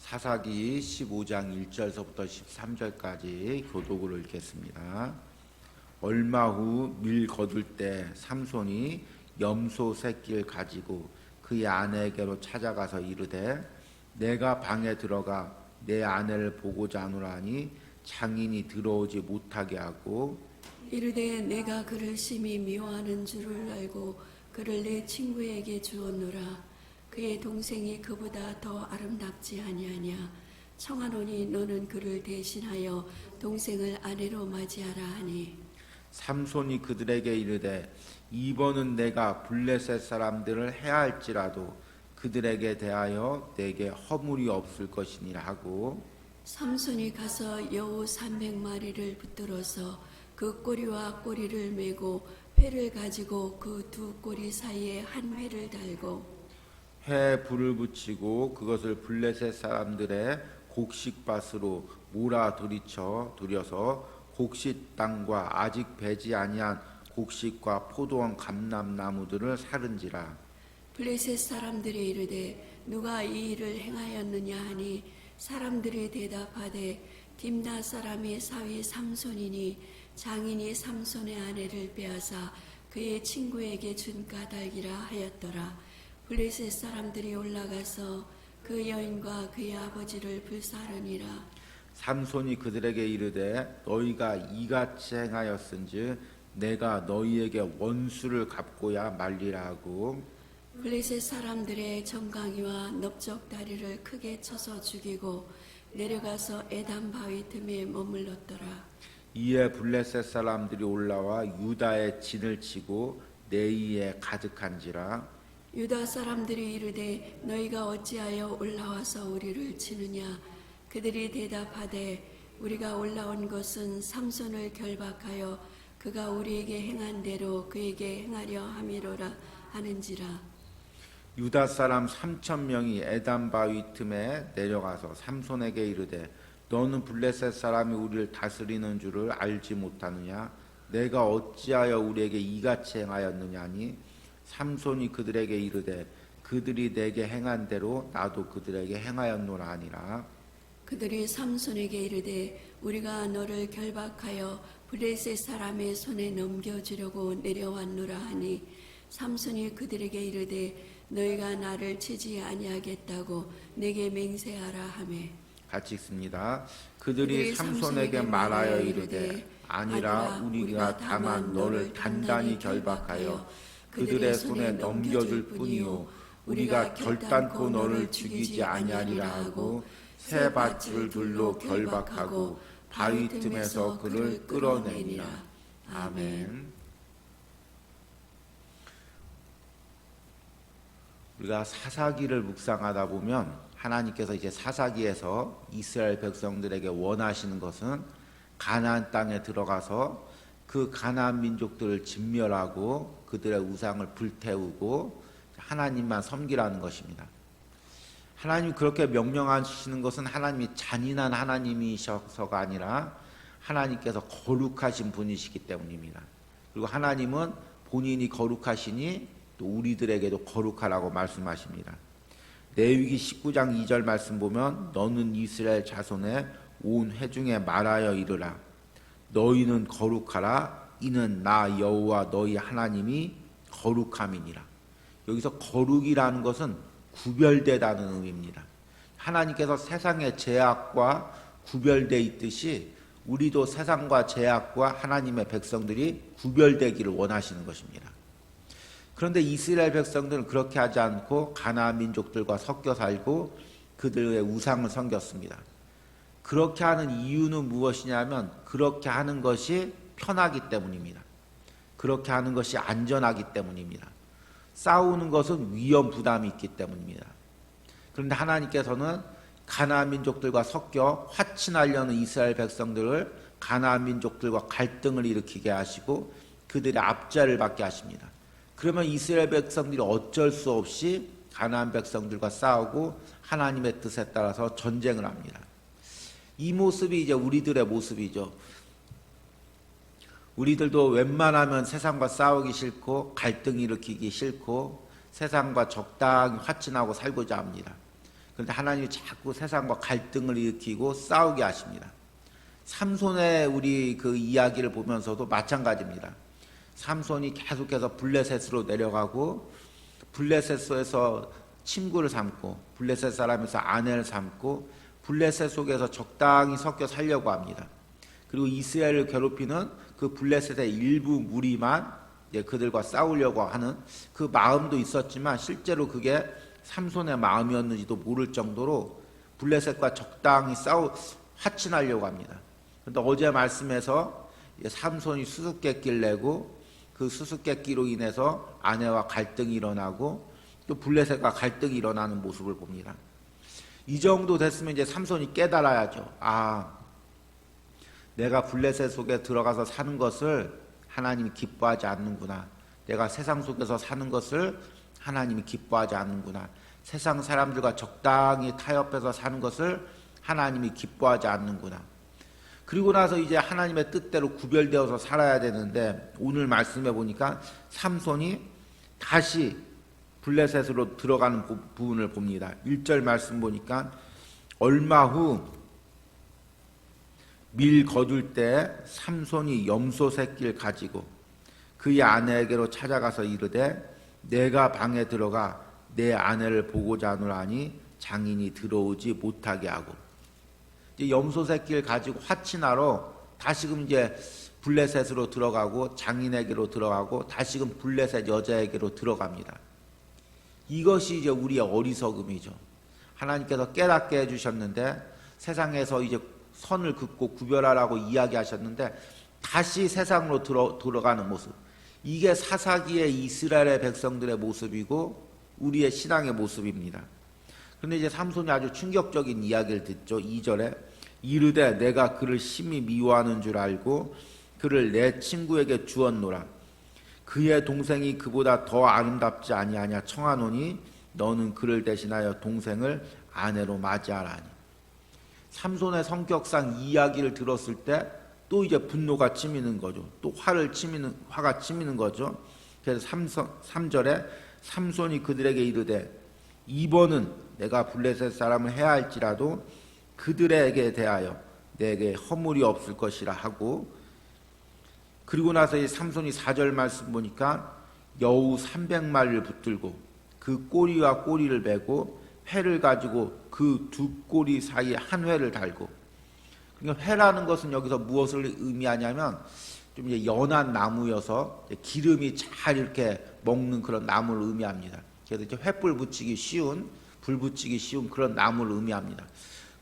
사사기 15장 1절서부터 13절까지 교독을 읽겠습니다. 얼마 후 밀 거둘 때 삼손이 염소 새끼를 가지고 그의 아내에게로 찾아가서 이르되 내가 방에 들어가 내 아내를 보고자 하노라 하니 장인이 들어오지 못하게 하고 이르되 내가 그를 심히 미워하는 줄을 알고 그를 내 친구에게 주었노라. 그의 동생이 그보다 더 아름답지 아니하냐. 청하노니 너는 그를 대신하여 동생을 아내로 맞이하라 하니 삼손이 그들에게 이르되 이번은 내가 블레셋 사람들을 해할지라도 그들에게 대하여 내게 허물이 없을 것이니라 하고 삼손이 가서 여우 300마리를 붙들어서 그 꼬리와 꼬리를 메고 회를 가지고 그 두 꼬리 사이에 한 회를 달고 회에 불을 붙이고 그것을 블레셋 사람들의 곡식밭으로 몰아 들여서 곡식 땅과 아직 배지 아니한 곡식과 포도원 감람나무들을 사른지라. 블레셋 사람들이 이르되 누가 이 일을 행하였느냐 하니 사람들이 대답하되 딥나 사람의 사위 삼손이니 장인이 삼손의 아내를 빼앗아 그의 친구에게 준 까닭이라 하였더라. 블레셋 사람들이 올라가서 그 여인과 그의 아버지를 불사르니라. 삼손이 그들에게 이르되 너희가 이같이 행하였은즉 내가 너희에게 원수를 갚고야 말리라 하고 블레셋 사람들의 정강이와 넓적다리를 크게 쳐서 죽이고 내려가서 에담 바위 틈에 머물렀더라. 이에 블레셋 사람들이 올라와 유다의 진을 치고 내이에 가득한지라. 유다 사람들이 이르되 너희가 어찌하여 올라와서 우리를 치느냐. 그들이 대답하되 우리가 올라온 것은 삼손을 결박하여 그가 우리에게 행한 대로 그에게 행하려 함이로라 하는지라. 유다 사람 3,000명이 에담 바위 틈에 내려가서 삼손에게 이르되 너는 블레셋 사람이 우리를 다스리는 줄을 알지 못하느냐. 내가 어찌하여 우리에게 이같이 행하였느냐 하니 삼손이 그들에게 이르되 그들이 내게 행한 대로 나도 그들에게 행하였노라 하니라. 그들이 삼손에게 이르되 우리가 너를 결박하여 블레셋 사람의 손에 넘겨주려고 내려왔노라 하니 삼손이 그들에게 이르되 너희가 나를 치지 아니하겠다고 내게 맹세하라 하매 같이 읽습니다. 그들이 삼손에게 말하여 이르되 아니라 우리가 다만 너를 단단히 결박하여 그들의 손에 넘겨줄 뿐이요 우리가 결단코 너를 죽이지 아니하리라 하고 새 밧줄 둘로 결박하고 바위 틈에서 그를 끌어내니라. 아멘. 우리가 사사기를 묵상하다 보면 하나님께서 이제 사사기에서 이스라엘 백성들에게 원하시는 것은 가나안 땅에 들어가서 그 가나안 민족들을 진멸하고 그들의 우상을 불태우고 하나님만 섬기라는 것입니다. 하나님이 그렇게 명령하시는 것은 하나님이 잔인한 하나님이셔서가 아니라 하나님께서 거룩하신 분이시기 때문입니다. 그리고 하나님은 본인이 거룩하시니 또 우리들에게도 거룩하라고 말씀하십니다. 레위기 19장 2절 말씀 보면 너는 이스라엘 자손의 온 회중에 말하여 이르라. 너희는 거룩하라. 이는 나 여호와 너희 하나님이 거룩함이니라. 여기서 거룩이라는 것은 구별되다는 의미입니다. 하나님께서 세상의 죄악과 구별되어 있듯이 우리도 세상과 죄악과 하나님의 백성들이 구별되기를 원하시는 것입니다. 그런데 이스라엘 백성들은 그렇게 하지 않고 가나안 민족들과 섞여 살고 그들의 우상을 섬겼습니다. 그렇게 하는 이유는 무엇이냐면 그렇게 하는 것이 편하기 때문입니다. 그렇게 하는 것이 안전하기 때문입니다. 싸우는 것은 위험 부담이 있기 때문입니다. 그런데 하나님께서는 가나안 민족들과 섞여 화친하려는 이스라엘 백성들을 가나안 민족들과 갈등을 일으키게 하시고 그들의 압제를 받게 하십니다. 그러면 이스라엘 백성들이 어쩔 수 없이 가나안 백성들과 싸우고 하나님의 뜻에 따라서 전쟁을 합니다. 이 모습이 이제 우리들의 모습이죠. 우리들도 웬만하면 세상과 싸우기 싫고 갈등 일으키기 싫고 세상과 적당히 화친하고 살고자 합니다. 그런데 하나님이 자꾸 세상과 갈등을 일으키고 싸우게 하십니다. 삼손의 우리 그 이야기를 보면서도 마찬가지입니다. 삼손이 계속해서 블레셋으로 내려가고 블레셋에서 친구를 삼고 블레셋 사람에서 아내를 삼고 블레셋 속에서 적당히 섞여 살려고 합니다. 그리고 이스라엘을 괴롭히는 그 블레셋의 일부 무리만 그들과 싸우려고 하는 그 마음도 있었지만 실제로 그게 삼손의 마음이었는지도 모를 정도로 블레셋과 적당히 화친하려고 합니다. 그런데 어제 말씀에서 삼손이 수수께끼를 내고 그 수수께끼로 인해서 아내와 갈등이 일어나고 또 블레셋과 갈등이 일어나는 모습을 봅니다. 이 정도 됐으면 이제 삼손이 깨달아야죠. 아, 내가 블레셋 속에 들어가서 사는 것을 하나님이 기뻐하지 않는구나. 내가 세상 속에서 사는 것을 하나님이 기뻐하지 않는구나. 세상 사람들과 적당히 타협해서 사는 것을 하나님이 기뻐하지 않는구나. 그리고 나서 이제 하나님의 뜻대로 구별되어서 살아야 되는데 오늘 말씀해 보니까 삼손이 다시 블레셋으로 들어가는 부분을 봅니다. 1절 말씀 보니까 얼마 후 밀 거둘 때 삼손이 염소 새끼를 가지고 그의 아내에게로 찾아가서 이르되 내가 방에 들어가 내 아내를 보고자 하노라니 장인이 들어오지 못하게 하고 이제 염소 새끼를 가지고 화친하러 다시금 이제 블레셋으로 들어가고 장인에게로 들어가고 다시금 블레셋 여자에게로 들어갑니다. 이것이 이제 우리의 어리석음이죠. 하나님께서 깨닫게 해주셨는데 세상에서 이제 선을 긋고 구별하라고 이야기하셨는데 다시 세상으로 들어가는 모습, 이게 사사기의 이스라엘의 백성들의 모습이고 우리의 신앙의 모습입니다. 그런데 이제 삼손이 아주 충격적인 이야기를 듣죠. 2절에 이르되 내가 그를 심히 미워하는 줄 알고 그를 내 친구에게 주었노라. 그의 동생이 그보다 더 아름답지 아니하냐 청하노니 너는 그를 대신하여 동생을 아내로 맞이하라니. 삼손의 성격상 이 이야기를 들었을 때 또 이제 분노가 치미는 거죠. 또 화가 치미는 거죠. 그래서 3절에 삼손이 그들에게 이르되 이번은 내가 블레셋 사람을 해야 할지라도 그들에게 대하여 내게 허물이 없을 것이라 하고, 그리고 나서 이 삼손이 4절 말씀 보니까 여우 300마리를 붙들고 그 꼬리와 꼬리를 베고 회를 가지고 그 두 꼬리 사이에 한 회를 달고, 그러니까 회라는 것은 여기서 무엇을 의미하냐면 좀 이제 연한 나무여서 기름이 잘 이렇게 먹는 그런 나무를 의미합니다. 그래서 이제 횃불 붙이기 쉬운, 불 붙이기 쉬운 그런 나무를 의미합니다.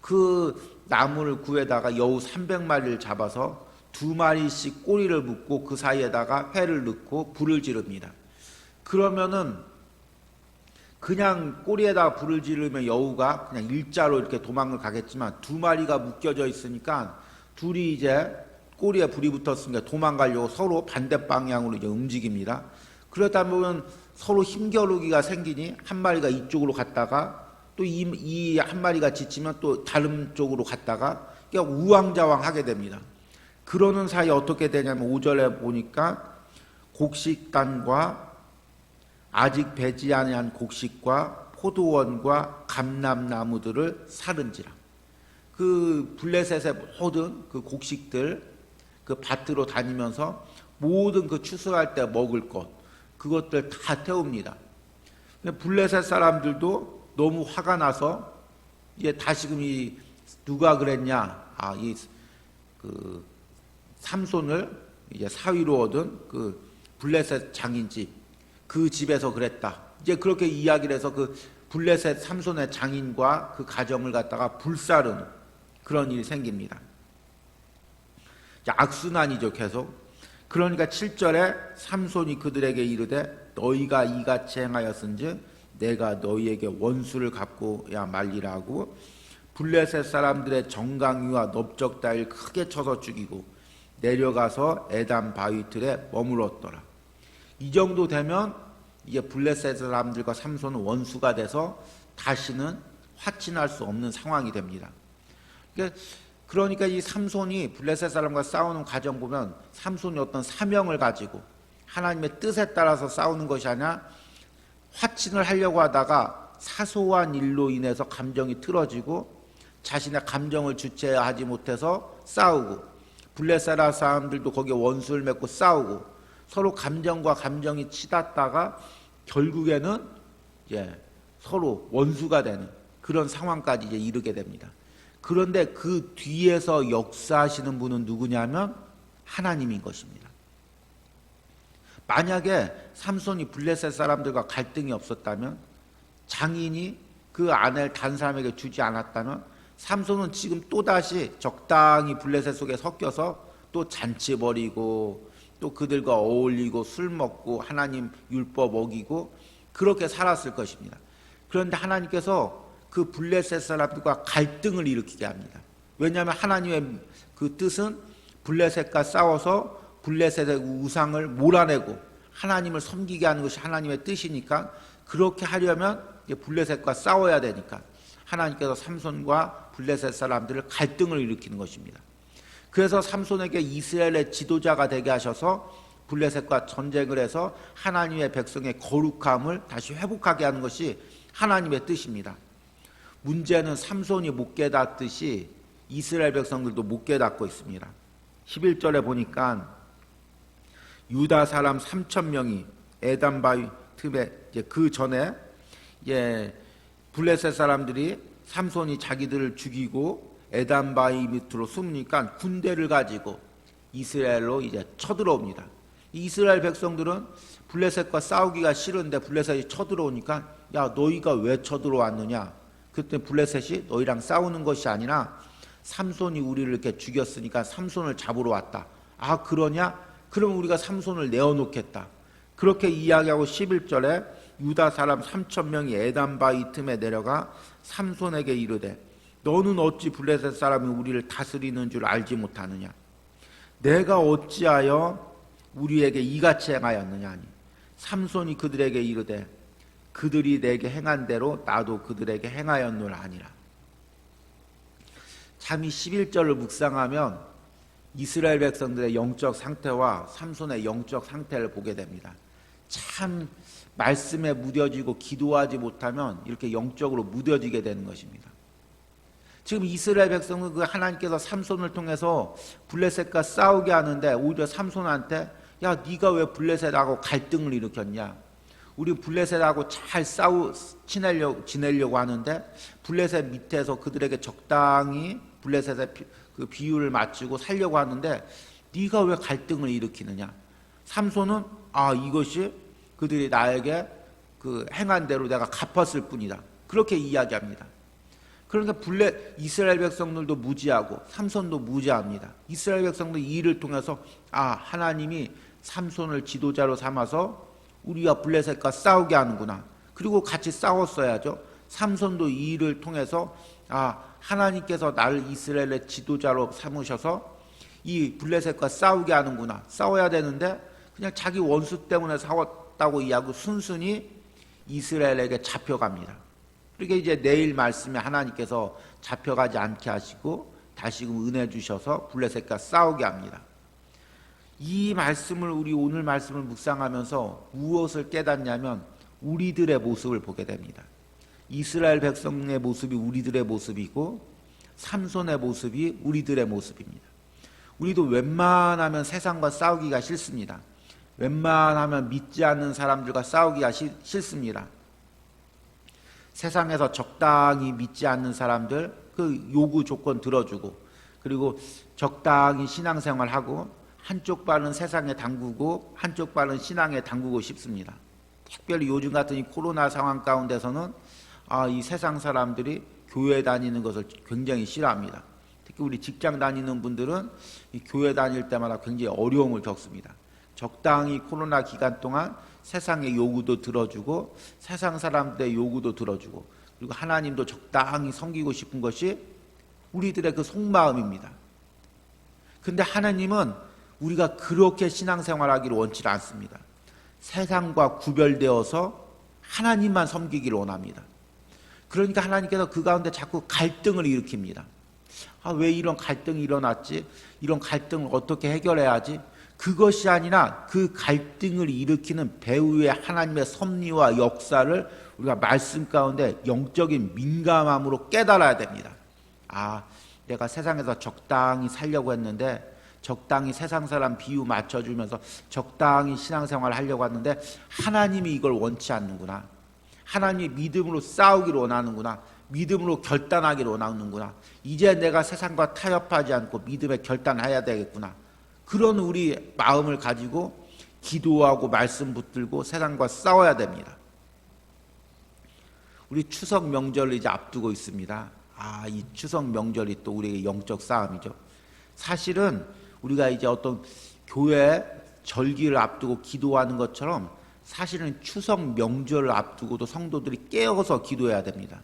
그 나무를 구해다가 여우 300마리를 잡아서 2마리씩 꼬리를 묶고 그 사이에다가 회를 넣고 불을 지릅니다. 그러면은 그냥 꼬리에다가 불을 지르면 여우가 그냥 일자로 이렇게 도망을 가겠지만 2마리가 묶여져 있으니까 둘이 이제 꼬리에 불이 붙었으니까 도망가려고 서로 반대 방향으로 이제 움직입니다. 그러다 보면 서로 힘겨루기가 생기니 한 마리가 이쪽으로 갔다가 또 이 한 마리가 지치면 또 다른 쪽으로 갔다가 그냥 우왕좌왕 하게 됩니다. 그러는 사이에 어떻게 되냐면 5절에 보니까 곡식단과 아직 배지 아니한 곡식과 포도원과 감람나무들을 사른지라. 그 블레셋의 모든 그 곡식들 그 밭으로 다니면서 모든 그 추수할 때 먹을 것 그것들 다 태웁니다. 근데 블레셋 사람들도 너무 화가 나서 이제 다시금 이 누가 그랬냐? 이 그 삼손을 이제 사위로 얻은 그 블레셋 장인집 그 집에서 그랬다. 이제 그렇게 이야기를 해서 그 블레셋 삼손의 장인과 그 가정을 갖다가 불사르는 그런 일이 생깁니다. 악순환이죠, 계속. 그러니까 7절에 삼손이 그들에게 이르되 너희가 이같이 행하였은즉 내가 너희에게 원수를 갚고야 말리라 하고 블레셋 사람들의 정강이와 넓적 따위를 크게 쳐서 죽이고 내려가서 에담 바위틀에 머물렀더라. 이 정도 되면 이제 블레셋 사람들과 삼손은 원수가 돼서 다시는 화친할 수 없는 상황이 됩니다. 그러니까 이 삼손이 블레셋 사람과 싸우는 과정 보면 삼손이 어떤 사명을 가지고 하나님의 뜻에 따라서 싸우는 것이 아니라 화친을 하려고 하다가 사소한 일로 인해서 감정이 틀어지고 자신의 감정을 주체하지 못해서 싸우고, 블레셋 사람들도 거기에 원수를 맺고 싸우고, 서로 감정과 감정이 치닫다가 결국에는 서로 원수가 되는 그런 상황까지 이르게 됩니다. 그런데 그 뒤에서 역사하시는 분은 누구냐면 하나님인 것입니다. 만약에 삼손이 블레셋 사람들과 갈등이 없었다면, 장인이 그 아내를 다른 사람에게 주지 않았다면, 삼손은 지금 또다시 적당히 블레셋 속에 섞여서 또 잔치 벌이고, 또 그들과 어울리고 술 먹고 하나님 율법 어기고 그렇게 살았을 것입니다. 그런데 하나님께서 그 블레셋 사람들과 갈등을 일으키게 합니다. 왜냐하면 하나님의 그 뜻은 블레셋과 싸워서 블레셋의 우상을 몰아내고 하나님을 섬기게 하는 것이 하나님의 뜻이니까, 그렇게 하려면 블레셋과 싸워야 되니까 하나님께서 삼손과 블레셋 사람들을 갈등을 일으키는 것입니다. 그래서 삼손에게 이스라엘의 지도자가 되게 하셔서 블레셋과 전쟁을 해서 하나님의 백성의 거룩함을 다시 회복하게 하는 것이 하나님의 뜻입니다. 문제는 삼손이 못 깨닫듯이 이스라엘 백성들도 못 깨닫고 있습니다. 11절에 보니까 유다 사람 3,000명이 에담 바위 틈에, 그 전에 블레셋 사람들이 삼손이 자기들을 죽이고 에담 바위 밑으로 숨으니까 군대를 가지고 이스라엘로 쳐들어옵니다. 이스라엘 백성들은 블레셋과 싸우기가 싫은데 블레셋이 쳐들어오니까, 야, 너희가 왜 쳐들어왔느냐? 그때 블레셋이 너희랑 싸우는 것이 아니라 삼손이 우리를 이렇게 죽였으니까 삼손을 잡으러 왔다. 아, 그러냐? 그럼 우리가 삼손을 내어놓겠다. 그렇게 이야기하고 11절에 유다 사람 3,000명이 에담 바위 틈에 내려가 삼손에게 이르되, 너는 어찌 블레셋 사람이 우리를 다스리는 줄 알지 못하느냐? 내가 어찌하여 우리에게 이같이 행하였느냐 하니, 삼손이 그들에게 이르되, 그들이 내게 행한 대로 나도 그들에게 행하였노라 하니라. 참 이 11절을 묵상하면 이스라엘 백성들의 영적 상태와 삼손의 영적 상태를 보게 됩니다. 참 말씀에 무뎌지고 기도하지 못하면 이렇게 영적으로 무뎌지게 되는 것입니다. 지금 이스라엘 백성은 그 하나님께서 삼손을 통해서 블레셋과 싸우게 하는데, 오히려 삼손한테, 야, 네가 왜 블레셋하고 갈등을 일으켰냐? 우리 블레셋하고 잘 지내려고 하는데 블레셋 밑에서 그들에게 적당히 블레셋의 그 비율을 맞추고 살려고 하는데 네가 왜 갈등을 일으키느냐? 삼손은 이것이 그들이 나에게 그 행한 대로 내가 갚았을 뿐이다. 그렇게 이야기합니다. 그러니까 이스라엘 백성들도 무지하고 삼손도 무지합니다. 이스라엘 백성도 이 일을 통해서 하나님이 삼손을 지도자로 삼아서 우리가 블레셋과 싸우게 하는구나. 그리고 같이 싸웠어야죠. 삼손도 이 일을 통해서 하나님께서 나를 이스라엘의 지도자로 삼으셔서 이 블레셋과 싸우게 하는구나. 싸워야 되는데 그냥 자기 원수 때문에 싸웠다고 이야기하고 순순히 이스라엘에게 잡혀갑니다. 그러니까 이제 내일 말씀에 하나님께서 잡혀가지 않게 하시고 다시금 은혜 주셔서 블레셋과 싸우게 합니다. 이 말씀을 우리 오늘 말씀을 묵상하면서 무엇을 깨닫냐면 우리들의 모습을 보게 됩니다. 이스라엘 백성의 모습이 우리들의 모습이고 삼손의 모습이 우리들의 모습입니다. 우리도 웬만하면 세상과 싸우기가 싫습니다. 웬만하면 믿지 않는 사람들과 싸우기가 싫습니다. 세상에서 적당히 믿지 않는 사람들 그 요구 조건 들어주고, 그리고 적당히 신앙생활하고 한쪽 발은 세상에 담그고 한쪽 발은 신앙에 담그고 싶습니다. 특별히 요즘 같은 이 코로나 상황 가운데서는 이 세상 사람들이 교회 다니는 것을 굉장히 싫어합니다. 특히 우리 직장 다니는 분들은 이 교회 다닐 때마다 굉장히 어려움을 겪습니다. 적당히 코로나 기간 동안 세상의 요구도 들어주고 세상 사람들의 요구도 들어주고, 그리고 하나님도 적당히 섬기고 싶은 것이 우리들의 그 속마음입니다. 근데 하나님은 우리가 그렇게 신앙생활하기를 원치 않습니다. 세상과 구별되어서 하나님만 섬기기를 원합니다. 그러니까 하나님께서 그 가운데 자꾸 갈등을 일으킵니다. 왜 이런 갈등이 일어났지? 이런 갈등을 어떻게 해결해야지? 그것이 아니라 그 갈등을 일으키는 배후의 하나님의 섭리와 역사를 우리가 말씀 가운데 영적인 민감함으로 깨달아야 됩니다. 아, 내가 세상에서 적당히 살려고 했는데, 적당히 세상 사람 비유 맞춰주면서 적당히 신앙생활을 하려고 하는데 하나님이 이걸 원치 않는구나. 하나님이 믿음으로 싸우기를 원하는구나. 믿음으로 결단하기를 원하는구나. 이제 내가 세상과 타협하지 않고 믿음에 결단해야 되겠구나. 그런 우리 마음을 가지고 기도하고 말씀 붙들고 세상과 싸워야 됩니다. 우리 추석 명절을 이제 앞두고 있습니다. 아, 이 추석 명절이 또 우리에게 영적 싸움이죠. 사실은 우리가 이제 어떤 교회 절기를 앞두고 기도하는 것처럼 사실은 추석 명절을 앞두고도 성도들이 깨어서 기도해야 됩니다.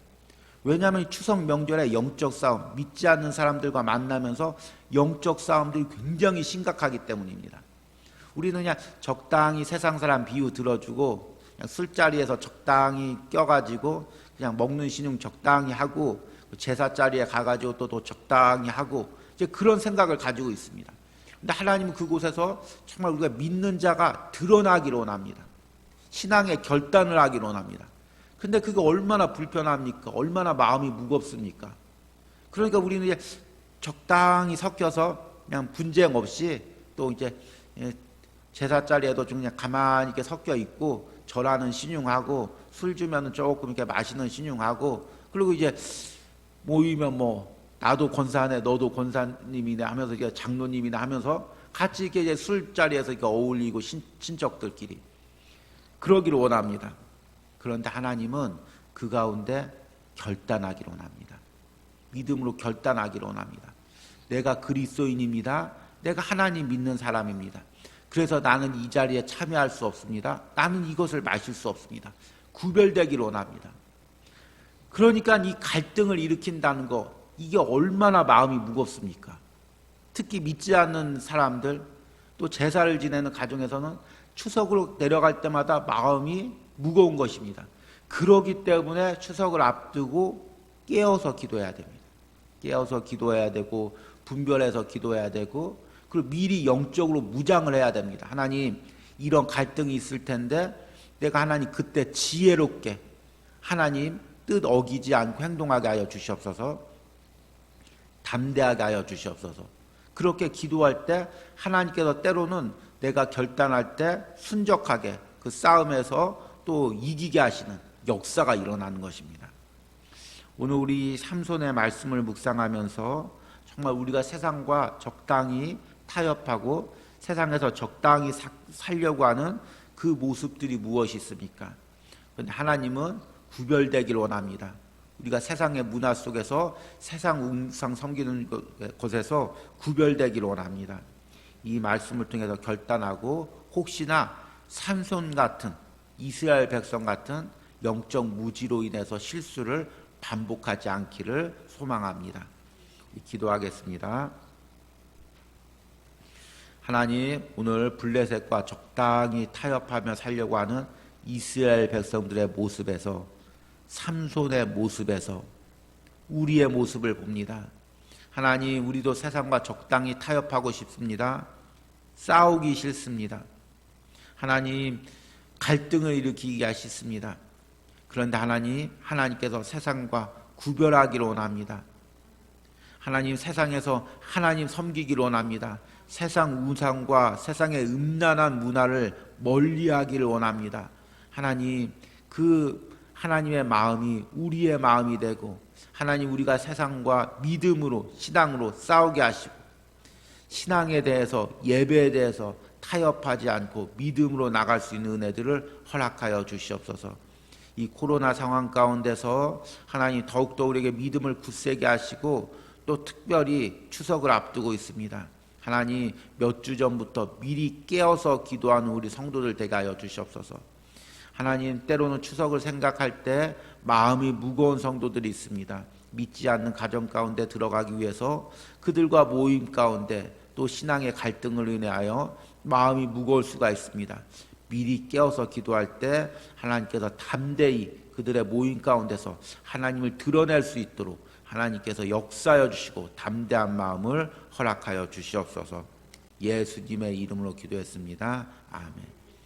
왜냐하면 추석 명절에 영적 싸움, 믿지 않는 사람들과 만나면서 영적 싸움들이 굉장히 심각하기 때문입니다. 우리는 그냥 적당히 세상 사람 비유 들어주고 그냥 술자리에서 적당히 껴가지고 그냥 먹는 신용 적당히 하고 제사 자리에 가가지고 또 적당히 하고 이제 그런 생각을 가지고 있습니다. 근데 하나님은 그곳에서 정말 우리가 믿는 자가 드러나기를 원합니다. 신앙의 결단을 하기를 원합니다. 근데 그게 얼마나 불편합니까? 얼마나 마음이 무겁습니까? 그러니까 우리는 이제 적당히 섞여서 그냥 분쟁 없이 또 이제 제사 자리에도 좀 그냥 가만히 이렇게 섞여 있고 절하는 신용하고 술 주면은 조금 이렇게 마시는 신용하고 그리고 이제 모이면 뭐 나도 권사네, 너도 권사님이네 하면서 이게 장로님이네 하면서 같이 이렇게 이제 술자리에서 이렇게 어울리고 친척들끼리 그러기를 원합니다. 그런데 하나님은 그 가운데 결단하기를 원합니다. 믿음으로 결단하기를 원합니다. 내가 그리스도인입니다. 내가 하나님 믿는 사람입니다. 그래서 나는 이 자리에 참여할 수 없습니다. 나는 이것을 마실 수 없습니다. 구별되기를 원합니다. 그러니까 이 갈등을 일으킨다는 거 이게 얼마나 마음이 무겁습니까? 특히 믿지 않는 사람들 또 제사를 지내는 가정에서는 추석으로 내려갈 때마다 마음이 무거운 것입니다. 그러기 때문에 추석을 앞두고 깨어서 기도해야 됩니다. 깨어서 기도해야 되고 분별해서 기도해야 되고 그리고 미리 영적으로 무장을 해야 됩니다. 하나님 이런 갈등이 있을 텐데 내가 하나님 그때 지혜롭게 하나님 뜻 어기지 않고 행동하게 하여 주시옵소서. 담대하게 하여 주시옵소서. 그렇게 기도할 때 하나님께서 때로는 내가 결단할 때 순적하게 그 싸움에서 또 이기게 하시는 역사가 일어나는 것입니다. 오늘 우리 삼손의 말씀을 묵상하면서 정말 우리가 세상과 적당히 타협하고 세상에서 적당히 살려고 하는 그 모습들이 무엇이 있습니까? 그런데 하나님은 구별되기를 원합니다. 우리가 세상의 문화 속에서 세상 우상 섬기는 곳에서 구별되기를 원합니다. 이 말씀을 통해서 결단하고 혹시나 삼손 같은 이스라엘 백성 같은 영적 무지로 인해서 실수를 반복하지 않기를 소망합니다. 기도하겠습니다. 하나님 오늘 블레셋과 적당히 타협하며 살려고 하는 이스라엘 백성들의 모습에서 삼손의 모습에서 우리의 모습을 봅니다. 하나님 우리도 세상과 적당히 타협하고 싶습니다. 싸우기 싫습니다. 하나님 갈등을 일으키기 하십니다. 그런데 하나님께서 세상과 구별하기를 원합니다. 하나님 세상에서 하나님 섬기기를 원합니다. 세상 우상과 세상의 음란한 문화를 멀리하기를 원합니다. 하나님 그 하나님의 마음이 우리의 마음이 되고 하나님 우리가 세상과 믿음으로 신앙으로 싸우게 하시고 신앙에 대해서 예배에 대해서 타협하지 않고 믿음으로 나갈 수 있는 은혜들을 허락하여 주시옵소서. 이 코로나 상황 가운데서 하나님 더욱더 우리에게 믿음을 굳세게 하시고 또 특별히 추석을 앞두고 있습니다. 하나님 몇 주 전부터 미리 깨어서 기도하는 우리 성도들 되게 하여 주시옵소서. 하나님 때로는 추석을 생각할 때 마음이 무거운 성도들이 있습니다. 믿지 않는 가정 가운데 들어가기 위해서 그들과 모임 가운데 또 신앙의 갈등을 인하여 마음이 무거울 수가 있습니다. 미리 깨어서 기도할 때 하나님께서 담대히 그들의 모임 가운데서 하나님을 드러낼 수 있도록 하나님께서 역사하여 주시고 담대한 마음을 허락하여 주시옵소서. 예수님의 이름으로 기도했습니다. 아멘.